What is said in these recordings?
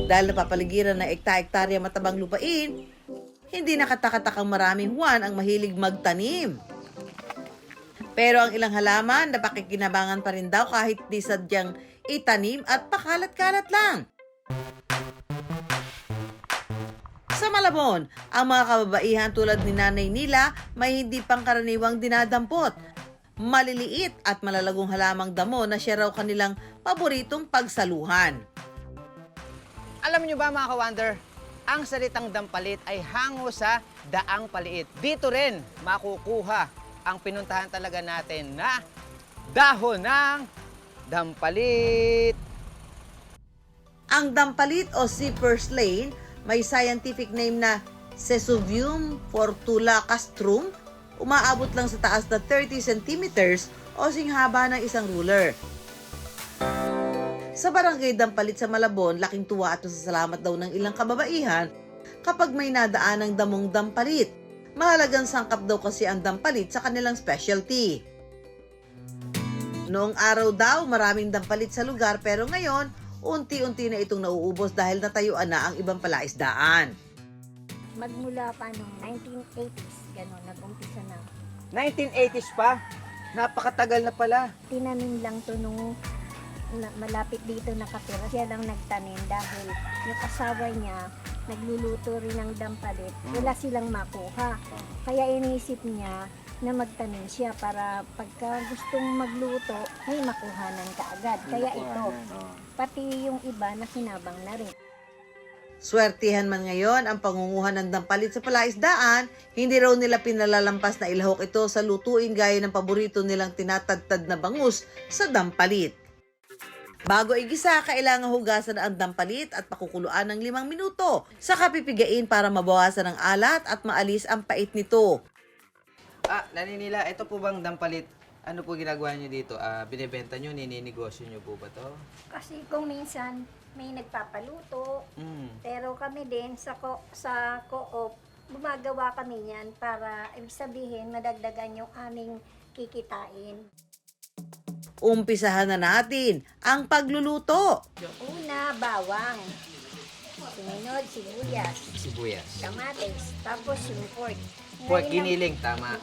Dahil napapaligiran ng ekta-ektarya matabang lupain, hindi nakatakatakang maraming Juan ang mahilig magtanim. Pero ang ilang halaman napakikinabangan pa rin daw kahit di sadyang itanim at pakalat-kalat lang. Sa Malabon, ang mga kababaihan tulad ni Nanay Nila may hindi pangkaraniwang dinadampot. Maliliit at malalagong halamang damo na siya raw kanilang paboritong pagsaluhan. Alam niyo ba mga ka-wonder, ang salitang dampalit ay hango sa daang paliit. Dito rin makukuha ang pinuntahan talaga natin na dahon ng dampalit. Ang dampalit o cypress lane may scientific name na Sesuvium fortula castrum, umaabot lang sa taas na 30 centimeters o singhaba ng isang ruler. Sa barangay Dampalit sa Malabon, laking tuwa at nasasalamat daw ng ilang kababaihan kapag may nadaan ng damong dampalit. Mahalagang sangkap daw kasi ang dampalit sa kanilang specialty. Noong araw daw, maraming dampalit sa lugar pero ngayon, unti-unti na itong nauubos dahil natayuan na ang ibang palaisdaan. Magmula pa noong 1980s, gano'n, nag-umpisa na. 1980s pa? Napakatagal na pala. Tinanim lang to nung malapit dito nakatira. Siya lang nagtanim dahil yung asawa niya nagluluto rin ng dampalit. Wala silang makuha. Kaya inisip niya na magtanim siya para pagka gustong magluto, may makuhanan kaagad. Kaya ito, pati yung iba na kinabang na rin. Swertihan man ngayon ang pangunguha ng dampalit sa palaisdaan, hindi raw nila pinalalampas na ilahok ito sa lutuin gaya ng paborito nilang tinatadtad na bangus sa dampalit. Bago igisa, kailangan hugasan ang dampalit at pakukuluan ng 5 minuto. Saka pipigain para mabawasan ang alat at maalis ang pait nito. Nanay Nila, ito po bang dampalit? Ano po ginagawa niyo dito? Binibenta niyo, nininegosyo niyo po ba to? Kasi kung minsan may nagpapaluto, pero kami din sa co-op, gumagawa kami niyan para ibig sabihin madagdagan yung aming kikitain. Umpisahan na natin ang pagluluto. Una, bawang. Sumunod, Sibuyas. kamatis, tapos yung pork. Pork Ngayon giniling, tama.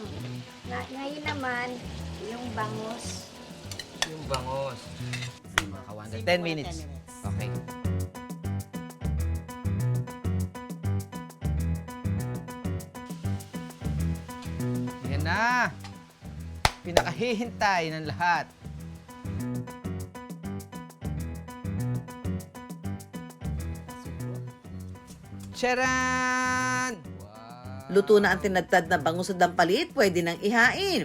ngayon naman, yung bangus. Yung bangos. Mga ka-wonder. 10 minutes. Okay. Yan na. Pinakahihintay ng lahat. Charan! Wow. Luto na ang tinadtad na bangus sa dampalit, pwede nang ihain.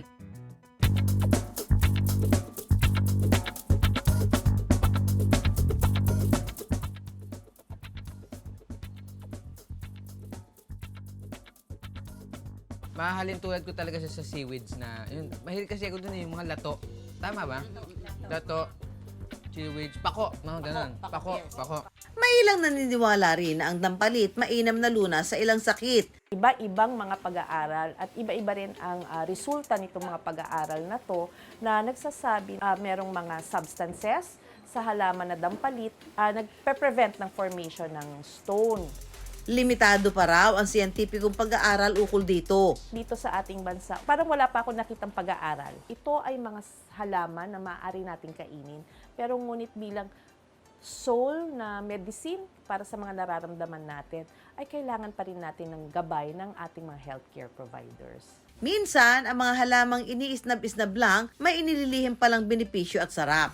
Mahalin tulad ko talaga siya sa seaweeds na, yun, mahilig kasi ako dun yung mga lato. Tama ba? Lato, seaweeds, pako, mga ganun. Pako. May ilang naniniwala rin na ang dampalit mainam na lunas sa ilang sakit. Iba-ibang mga pag-aaral at iba-iba rin ang resulta nitong mga pag-aaral na to na nagsasabi merong mga substances sa halaman na dampalit nagpe-prevent ng formation ng stone. Limitado pa raw ang siyentipikong pag-aaral ukol dito. Dito sa ating bansa, parang wala pa ako nakitang pag-aaral. Ito ay mga halaman na maaari nating kainin, pero ngunit bilang soul na medicine para sa mga nararamdaman natin, ay kailangan pa rin natin ng gabay ng ating mga healthcare providers. Minsan, ang mga halamang iniisnab-isnab lang, may inililihim palang benepisyo at sarap.